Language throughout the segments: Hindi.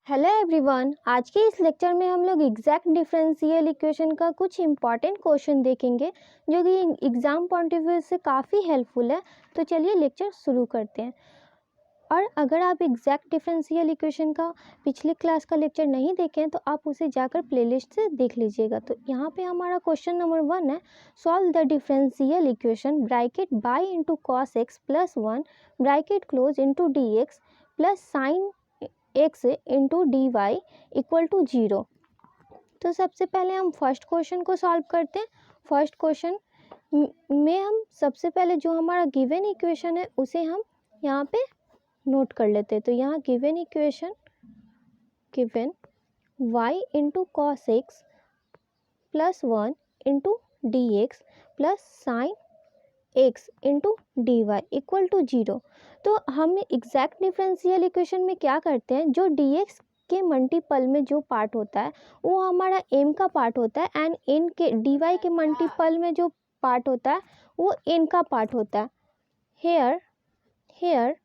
Hello everyone. आज के इस लेक्चर में हम लोग एग्जैक्ट डिफरेंशियल इक्वेशन का कुछ इंपॉर्टेंट क्वेश्चन देखेंगे जो कि एग्जाम पॉइंट ऑफ व्यू से काफ़ी हेल्पफुल है। तो चलिए लेक्चर शुरू करते हैं। और अगर आप एग्जैक्ट डिफरेंशियल इक्वेशन का पिछले क्लास का लेक्चर नहीं देखें तो आप उसे जाकर प्लेलिस्ट से देख लीजिएगा। तो यहाँ पे हमारा क्वेश्चन नंबर 1 है, solve the differential equation bracket y into cos x plus 1 bracket close into d x plus sine x into d y equal to 0। तो सबसे पहले हम फर्स्ट क्वेश्चन को सॉल्व करते हैं। फर्स्ट क्वेश्चन में हम सबसे पहले जो हमारा गिवन इक्वेशन है उसे हम यहाँ पे नोट कर लेते हैं। तो यहाँ given equation given y into cos x plus 1 into d x plus sine x into d y equal to 0। तो हम एग्जैक्ट डिफरेंशियल इक्वेशन में क्या करते हैं, जो dx के मल्टीपल में जो पार्ट होता है वो हमारा m का पार्ट होता है एंड n के dy के मल्टीपल में जो पार्ट होता है वो n का पार्ट होता है। हेयर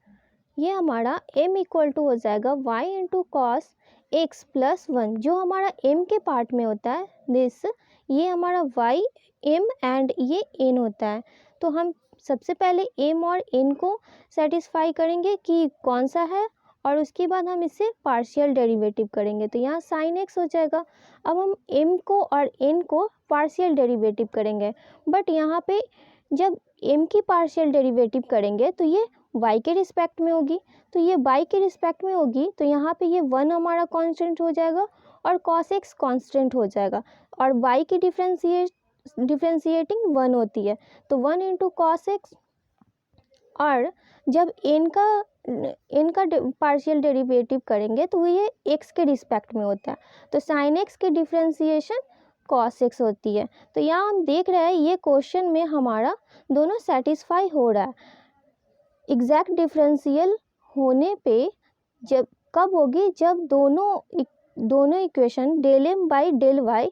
ये हमारा m इक्वल टू हो जाएगा y into cos x plus 1 जो हमारा m के पार्ट में होता है दिस, ये हमारा y m एंड ये n होता है। तो हम सबसे पहले m और n को सेटिस्फाई करेंगे कि कौन सा है और उसके बाद हम इससे पार्शियल डेरिवेटिव करेंगे। तो यहाँ साइन x हो जाएगा। अब हम m को और n को पार्शियल डेरिवेटिव करेंगे, बट यहाँ पे जब m की पार्शियल डेरिवेटिव करेंगे तो ये y के रिस्पेक्ट में होगी। तो ये y के रिस्पेक्ट में होगी तो यहाँ पे ये 1 हमारा कांस्टेंट हो जाएगा और cos x कांस्टेंट हो जाएगा और y की डिफ्रेंशिएटिंग 1 होती है। तो 1 इंटू कॉस एक्स, और जब n का पार्शियल डेरिवेटिव करेंगे तो ये x के रिस्पेक्ट में होता है। तो साइन x की डिफ्रेंशिएशन cos x होती है। तो यहाँ हम देख रहे हैं ये क्वेश्चन में हमारा दोनों सेटिस्फाई हो रहा है। एग्जैक्ट डिफरेंशियल होने पे जब कब होगी, जब दोनों equation del m by del y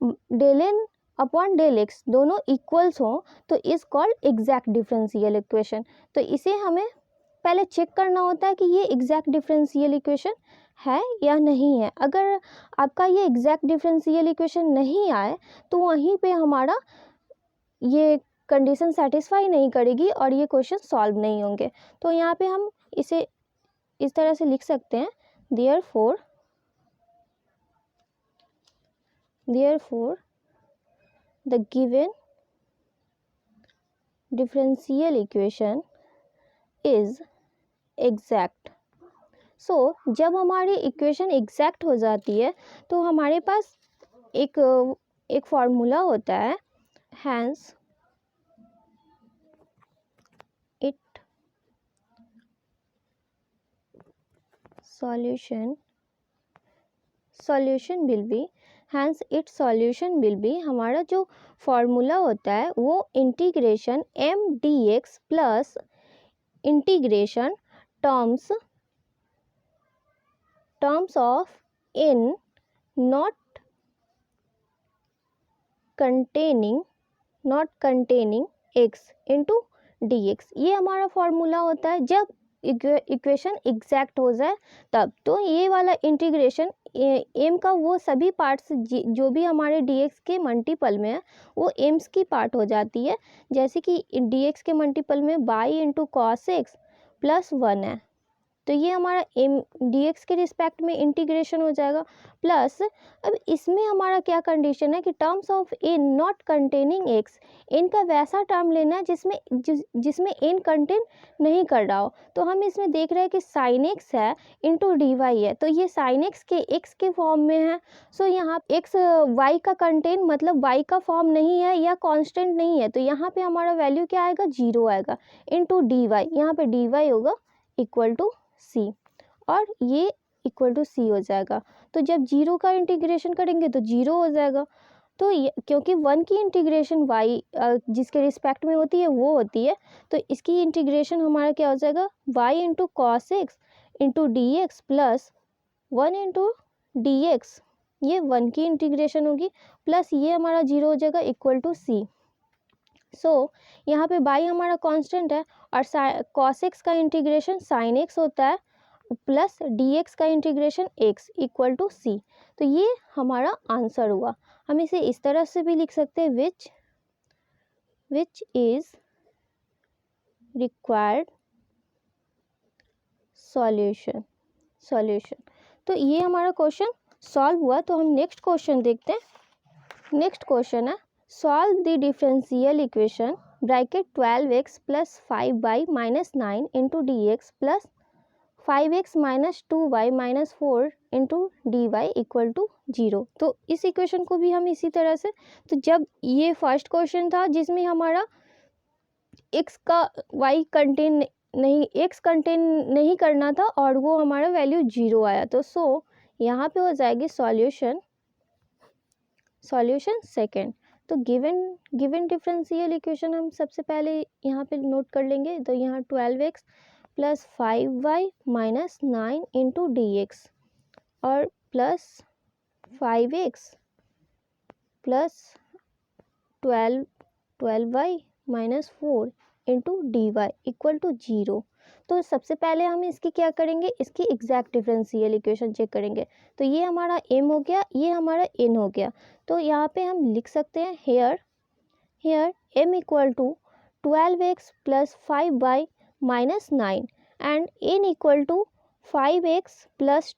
del n upon del x दोनों इक्वल्स हों तो इस कॉल्ड एग्जैक्ट डिफरेंशियल इक्वेशन। तो इसे हमें पहले चेक करना होता है कि ये एग्जैक्ट डिफरेंशियल इक्वेशन है या नहीं है। अगर आपका ये एग्जैक्ट डिफरेंशियल इक्वेशन नहीं आए तो वहीं पे हमारा ये कंडीशन सेटिस्फाई नहीं करेगी और ये क्वेश्चन सॉल्व नहीं होंगे। तो यहाँ पे हम इसे इस तरह से लिख सकते हैं, therefore the given differential equation is exact। सो जब हमारी इक्वेशन एग्जैक्ट हो जाती है तो हमारे पास एक फॉर्मूला होता है, hence it solution will be हमारा जो फॉर्मूला होता है वो integration m dx plus integration terms of n not containing x into dx, ये हमारा फॉर्मूला होता है। जब इक्वेशन एग्जैक्ट हो जाए तब तो ये वाला इंटीग्रेशन m का वो सभी पार्ट्स जो भी हमारे dx के मल्टीपल में है वो m's की पार्ट हो जाती है। जैसे कि dx के मल्टीपल में by into cos x plus 1 है तो ये हमारा dx के रिस्पेक्ट में इंटीग्रेशन हो जाएगा। प्लस अब इसमें हमारा क्या कंडीशन है कि terms of n not containing x, n का वैसा टर्म लेना है जिसमें n कंटेन नहीं कर रहा हो। तो हम इसमें देख रहे हैं कि साइन x है इंटू डी वाई है, तो ये साइन x के x के फॉर्म में है। सो यहाँ x y का कंटेन मतलब y का फॉर्म नहीं है या कांस्टेंट नहीं है, तो यहाँ पे हमारा वैल्यू क्या आएगा, 0 आएगा इंटू डी वाई। यहाँ पे डी वाई होगा इक्वल टू c और ये इक्वल टू c हो जाएगा। तो जब 0 का इंटीग्रेशन करेंगे तो 0 हो जाएगा। तो क्योंकि 1 की इंटीग्रेशन y जिसके रिस्पेक्ट में होती है वो होती है, तो इसकी इंटीग्रेशन हमारा क्या हो जाएगा, y into cos x into d x plus 1 into d x, ये 1 की इंटीग्रेशन होगी प्लस ये हमारा 0 हो जाएगा इक्वल टू c। सो यहाँ पे बाई हमारा कांस्टेंट है और cos x का इंटीग्रेशन sin x होता है प्लस dx का integration x equal to c। तो ये हमारा आंसर हुआ। हम इसे इस तरह से भी लिख सकते हैं विच इज रिक्वायर्ड सॉल्यूशन। तो ये हमारा क्वेश्चन सॉल्व हुआ। तो हम नेक्स्ट क्वेश्चन देखते हैं। नेक्स्ट क्वेश्चन है solve the differential equation bracket 12x plus 5y minus 9 into d x plus 5x minus 2y minus 4 into d y equal to 0। तो इस इक्वेशन को भी हम इसी तरह से, तो जब ये फर्स्ट क्वेश्चन था जिसमें हमारा x का y कंटेन नहीं, x कंटेन नहीं करना था और वो हमारा वैल्यू 0 आया, तो सो यहाँ पे हो जाएगी सॉल्यूशन सेकेंड। तो गिवन डिफरेंशियल इक्वेशन हम सबसे पहले यहाँ पे नोट कर लेंगे। तो यहाँ 12x plus 5y minus 9 into d x और plus 5x plus 12y minus 4 into d y equal to 0। तो सबसे पहले हम इसकी क्या करेंगे, इसकी एग्जैक्ट डिफरेंशियल इक्वेशन चेक करेंगे। तो ये हमारा m हो गया, ये हमारा n हो गया। तो यहाँ पे हम लिख सकते हैं here m equal to 12x plus 5y minus 9 and n equal to 5x plus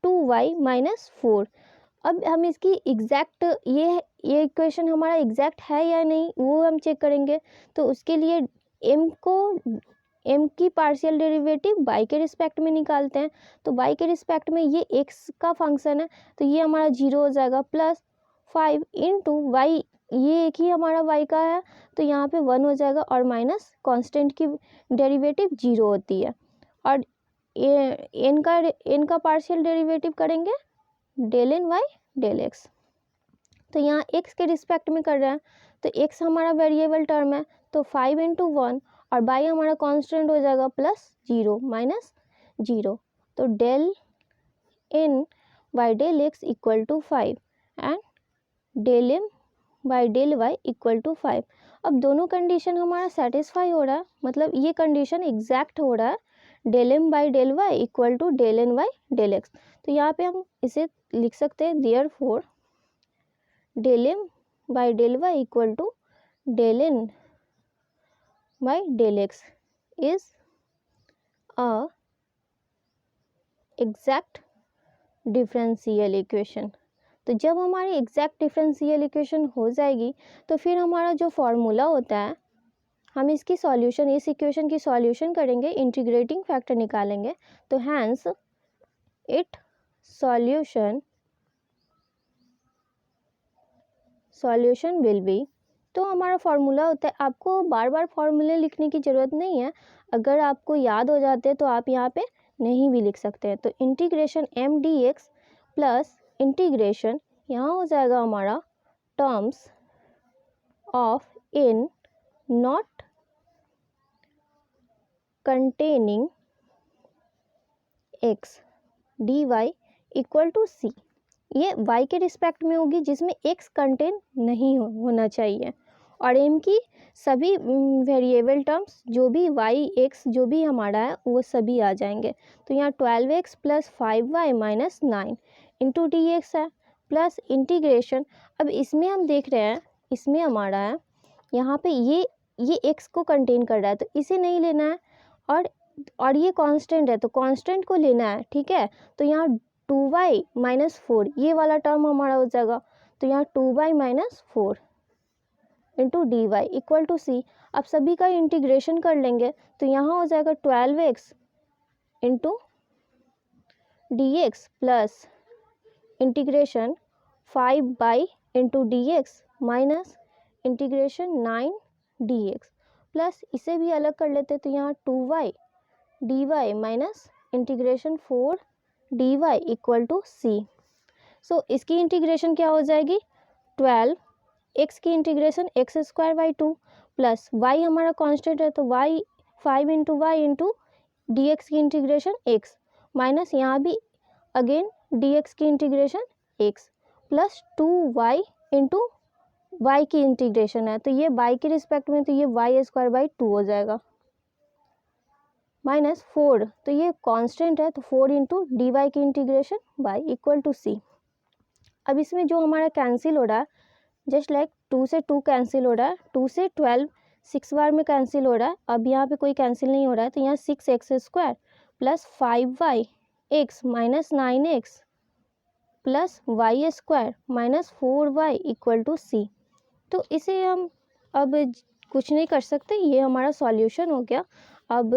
2y minus 4। अब हम इसकी एग्जैक्ट ये इक्वेशन हमारा एग्जैक्ट है या नहीं वो हम चेक करेंगे। तो उसके लिए m की पार्शियल डेरिवेटिव y के रिस्पेक्ट में निकालते हैं। तो y के रिस्पेक्ट में ये x का फंक्शन है, तो ये हमारा 0 हो जाएगा प्लस 5 इंटू वाई, ये एक ही हमारा y का है तो यहाँ पे 1 हो जाएगा और माइनस कांस्टेंट की डेरिवेटिव 0 होती है। और n का पार्शियल डेरिवेटिव करेंगे del n y del x. तो यहाँ x के रिस्पेक्ट में कर रहे हैं तो x हमारा वेरिएबल टर्म है, तो 5 इंटू 1 और y हमारा कांस्टेंट हो जाएगा प्लस 0 माइनस 0। तो del n by del x equal to 5 and del m by del y equal to 5। अब दोनों कंडीशन हमारा सेटिस्फाई हो रहा है, मतलब ये कंडीशन एग्जैक्ट हो रहा है, del m by del y equal to del n by del x। तो यहाँ पे हम इसे लिख सकते हैं therefore del m by del y equal to del n by del x is a exact differential equation. तो जब हमारी एग्जैक्ट डिफरेंशियल इक्वेशन हो जाएगी तो फिर हमारा जो फॉर्मूला होता है, हम इसकी सॉल्यूशन, इस इक्वेशन की सॉल्यूशन करेंगे, इंटीग्रेटिंग फैक्टर निकालेंगे। तो hence it solution will be. तो हमारा फॉर्मूला होता है, आपको बार बार फॉर्मूले लिखने की ज़रूरत नहीं है, अगर आपको याद हो जाते हैं तो आप यहाँ पे नहीं भी लिख सकते हैं। तो integration m dx plus integration यहाँ हो जाएगा हमारा terms of in not containing x dy equal to c। ये y के रिस्पेक्ट में होगी जिसमें x कंटेन नहीं होना चाहिए, और m की सभी वेरिएबल टर्म्स जो भी y x जो भी हमारा है वो सभी आ जाएंगे। तो यहाँ 12x plus 5y minus 9 into d x है प्लस इंटीग्रेशन। अब इसमें हम देख रहे हैं, इसमें हमारा है यहाँ पे ये x को कंटेन कर रहा है तो इसे नहीं लेना है, और ये कांस्टेंट है तो कांस्टेंट को लेना है, ठीक है। तो यहाँ 2y माइनस 4 ये वाला टर्म हमारा हो जाएगा, तो यहाँ 2y minus 4 into d y equal to c. अब सभी का इंटीग्रेशन कर लेंगे तो यहाँ हो जाएगा 12x into d x plus integration 5y into d x minus integration 9 d x plus इसे भी अलग कर लेते तो यहाँ 2y d y minus integration 4 d y equal to c. So इसकी इंटीग्रेशन क्या हो जाएगी, 12 x की integration x square by 2 plus y हमारा कांस्टेंट है तो y 5 into y into d x की इंटीग्रेशन x माइनस यहाँ भी अगेन डी एक्स की integration x plus 2y into y की इंटीग्रेशन है तो ये y के रिस्पेक्ट में, तो ये y स्क्वायर बाई 2 हो जाएगा। माइनस 4, तो ये कांस्टेंट है तो 4 इंटू डी वाई की integration Y equal to c. अब इसमें जो हमारा कैंसिल हो रहा है, जस्ट लाइक 2 से 2 कैंसिल हो रहा है, 2 से 12 6 बार में कैंसिल हो रहा है। अब यहाँ पे कोई कैंसिल नहीं हो रहा है, तो यहाँ 6x² plus 5y x minus 9x plus y² minus 4y equal to c. तो इसे हम अब कुछ नहीं कर सकते, ये हमारा सॉल्यूशन हो गया। अब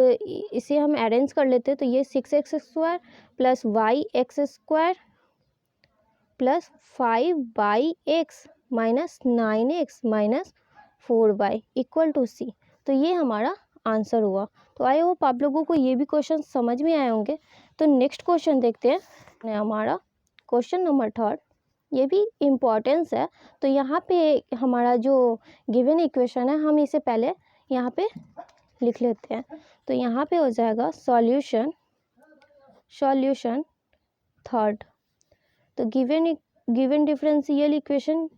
इसे हम अरेंज कर लेते हैं, तो ये 6x² plus y² plus 5y(x) minus 9x minus 4y equal to c. तो ये हमारा आंसर हुआ। तो आई होप आप लोगों को ये भी क्वेश्चन समझ में आए होंगे। तो नेक्स्ट क्वेश्चन देखते हैं, हमारा क्वेश्चन नंबर 3, ये भी इम्पोर्टेंस है। तो यहाँ पे हमारा जो गिवन इक्वेशन है, हम इसे पहले यहाँ पे लिख लेते हैं। तो यहाँ पे हो जाएगा सॉल्यूशन 3। तो गिवन डिफरेंशियल इक्वेशन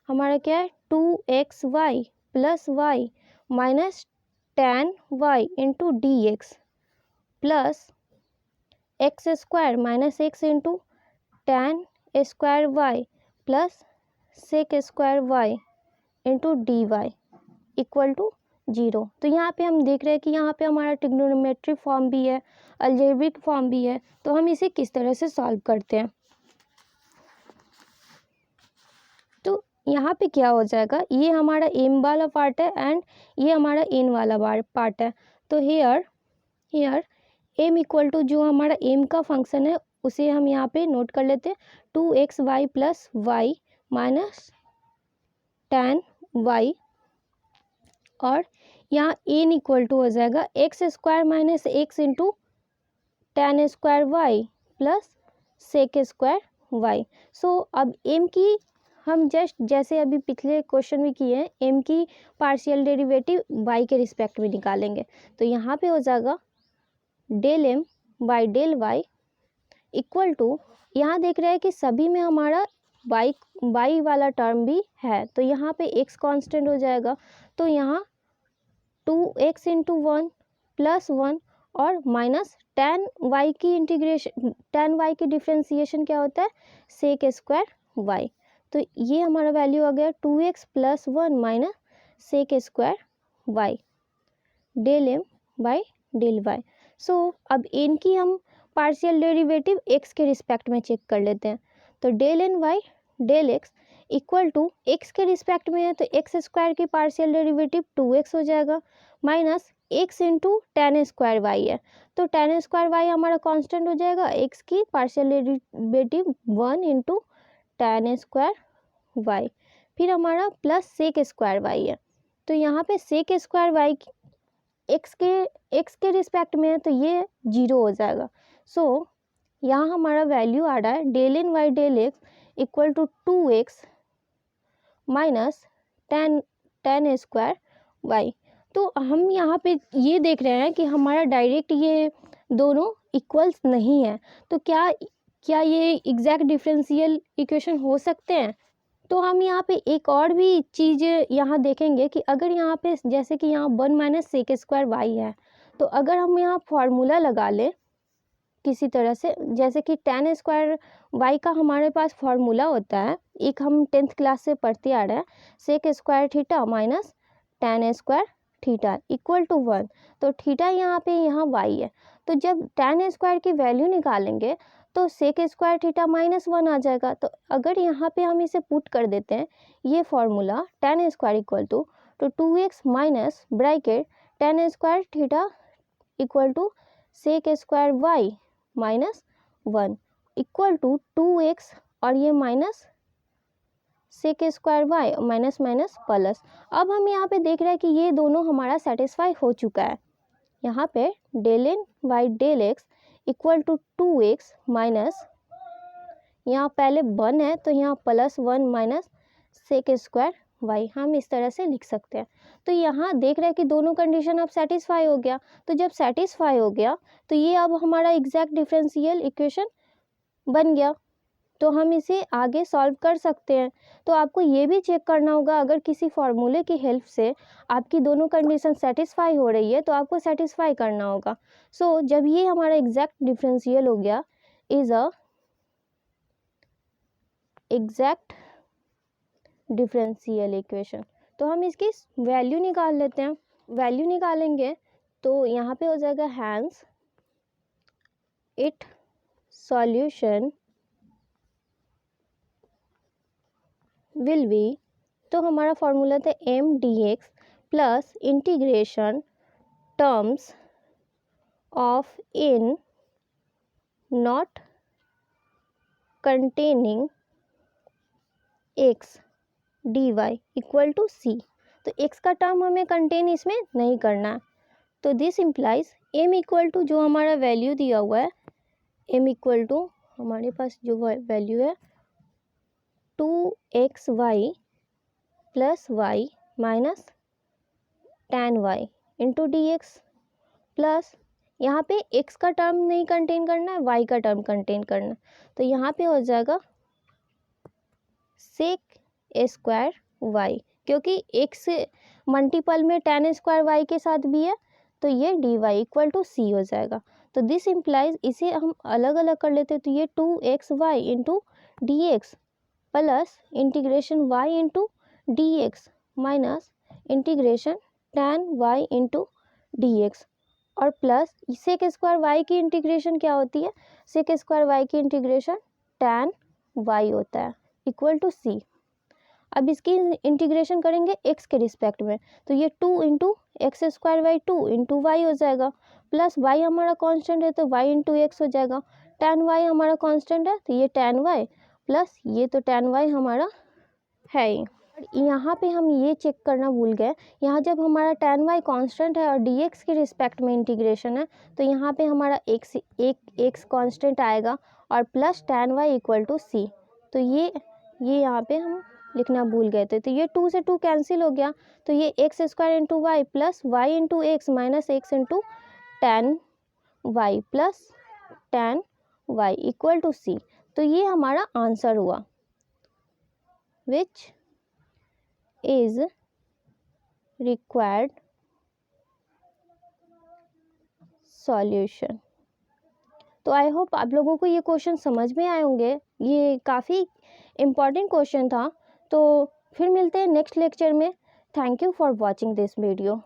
हमारा क्या है, 2xy plus y minus 10y into d x plus x² minus x into 10² y plus sec² into d y equal to 0। तो यहाँ पे हम देख रहे हैं कि यहाँ पे हमारा ट्रिग्नोमेट्रिक फॉर्म भी है, अलजेब्रिक फॉर्म भी है। तो हम इसे किस तरह से सॉल्व करते हैं, तो यहाँ पे क्या हो जाएगा, ये हमारा m वाला पार्ट है एंड ये हमारा n वाला पार्ट है। तो हेयर m इक्वल टू जो हमारा m का फंक्शन है उसे हम यहाँ पे नोट कर लेते हैं, 2xy plus y minus 10y, और यहाँ n इक्वल टू हो जाएगा x² minus x into 10² y plus sec² सो अब m की हम जस्ट जैसे अभी पिछले क्वेश्चन में किए हैं, m की पार्शियल डेरिवेटिव y के रिस्पेक्ट में निकालेंगे। तो यहाँ पे हो जाएगा del m by del y equal to, यहाँ देख रहे हैं कि सभी में हमारा y वाला टर्म भी है, तो यहाँ पे x कांस्टेंट हो जाएगा। तो यहाँ 2x इंटू 1 प्लस 1 और माइनस 10y की इंटीग्रेशन, 10y की डिफ्रेंसिएशन क्या होता है, sec² तो ये हमारा वैल्यू आ गया 2x plus 1 minus sec² del m by del y। So अब n की हम पार्शियल डेरिवेटिव x के रिस्पेक्ट में चेक कर लेते हैं। तो del n by del x equal to x के रिस्पेक्ट में है तो x² की पार्शियल डेरिवेटिव 2x हो जाएगा माइनस x इंटू 10² है। तो 10² हमारा कांस्टेंट हो जाएगा, x की पार्शियल डेरिवेटिव 1 इंटू 10² फिर हमारा प्लस sec² है। तो यहाँ पे sec² x के रिस्पेक्ट में है तो ये 0 हो जाएगा। सो यहाँ हमारा वैल्यू आ रहा है del n by del x equal to 2x minus 10² तो हम यहाँ पे ये देख रहे हैं कि हमारा डायरेक्ट ये दोनों इक्वल्स नहीं है। तो क्या ये एग्जैक्ट डिफरेंशियल इक्वेशन हो सकते हैं? तो हम यहाँ पे एक और भी चीज़ यहाँ देखेंगे कि अगर यहाँ पे जैसे कि यहाँ 1 माइनस sec² है, तो अगर हम यहाँ फार्मूला लगा लें किसी तरह से, जैसे कि 10² का हमारे पास फार्मूला होता है, एक हम 10th क्लास से पढ़ते आ रहे हैं, sec² theta minus 10² theta equal to 1। तो थीटा यहाँ पे y है, तो जब 10² की वैल्यू निकालेंगे तो sec² थीटा माइनस 1 आ जाएगा। तो अगर यहाँ पे हम इसे पुट कर देते हैं ये formula 10² equal to 2x minus bracket 10² theta equal to sec² minus 1 equal to 2x और ये minus sec² minus minus plus. अब हम यहाँ पे देख रहे हैं कि ये दोनों हमारा सेटिस्फाई हो चुका है। यहाँ पे del n by del x equal to 2x minus, यहाँ पहले 1 है तो यहाँ प्लस 1 माइनस sec² हम इस तरह से लिख सकते हैं। तो यहाँ देख रहे हैं कि दोनों कंडीशन अब सेटिस्फाई हो गया। तो जब सेटिस्फाई हो गया तो ये अब हमारा एग्जैक्ट डिफरेंशियल इक्वेशन बन गया। तो हम इसे आगे सॉल्व कर सकते हैं। तो आपको ये भी चेक करना होगा, अगर किसी फॉर्मूले की हेल्प से आपकी दोनों कंडीशन सेटिस्फाई हो रही है तो आपको सेटिस्फाई करना होगा। सो जब ये हमारा एग्जैक्ट डिफरेंशियल हो गया, is a exact differential equation, तो हम इसकी वैल्यू निकाल लेते हैं। वैल्यू निकालेंगे तो यहाँ पे हो जाएगा hence it solution will be, तो हमारा फॉर्मूला था M d x plus integration terms of in not containing x d y equal to c. तो x का टर्म हमें कंटेन इसमें नहीं करना है। तो this implies m equal to जो हमारा वैल्यू दिया हुआ है, m इक्वल टू हमारे पास जो वैल्यू है 2xy plus y minus tan y into d x, plus यहाँ पे x का टर्म नहीं कंटेन करना है, y का टर्म कंटेन करना है। तो यहाँ पे हो जाएगा सेक स्क्वायर वाई, क्योंकि x मल्टीपल में tan स्क्वायर वाई के साथ भी है, तो ये डी वाई इक्वल टू सी हो जाएगा। तो दिस इम्प्लाइज, इसे हम अलग अलग कर लेते हैं, तो ये 2xy into d x plus integration y into d x minus integration tan y into d x, और प्लस सेक स्क्वायर वाई की इंटीग्रेशन क्या होती है, सेक स्क्वायर वाई की इंटीग्रेशन tan y होता है इक्वल टू सी। अब इसकी इंटीग्रेशन करेंगे x के रिस्पेक्ट में, तो ये 2 into x square by 2 into y हो जाएगा, प्लस y हमारा कांस्टेंट है तो y इंटू एक्स हो जाएगा, tan y हमारा कांस्टेंट है तो ये tan y प्लस ये तो tan y हमारा है ही। यहाँ पे हम ये चेक करना भूल गए, यहाँ जब हमारा tan y कांस्टेंट है और dx के रिस्पेक्ट में इंटीग्रेशन है, तो यहाँ पे हमारा x कांस्टेंट आएगा और plus tan y equal to c. तो ये यहाँ पे हम लिखना भूल गए थे, तो ये 2 से 2 कैंसिल हो गया, तो ये x square into y plus y into x minus x into tan y plus tan y equal to c. तो ये हमारा आंसर हुआ, विच इज रिक्वायर्ड सॉल्यूशन। तो आई होप आप लोगों को ये क्वेश्चन समझ में आए होंगे, ये काफ़ी इम्पॉर्टेंट क्वेश्चन था। तो फिर मिलते हैं नेक्स्ट लेक्चर में। Thank you for watching this video.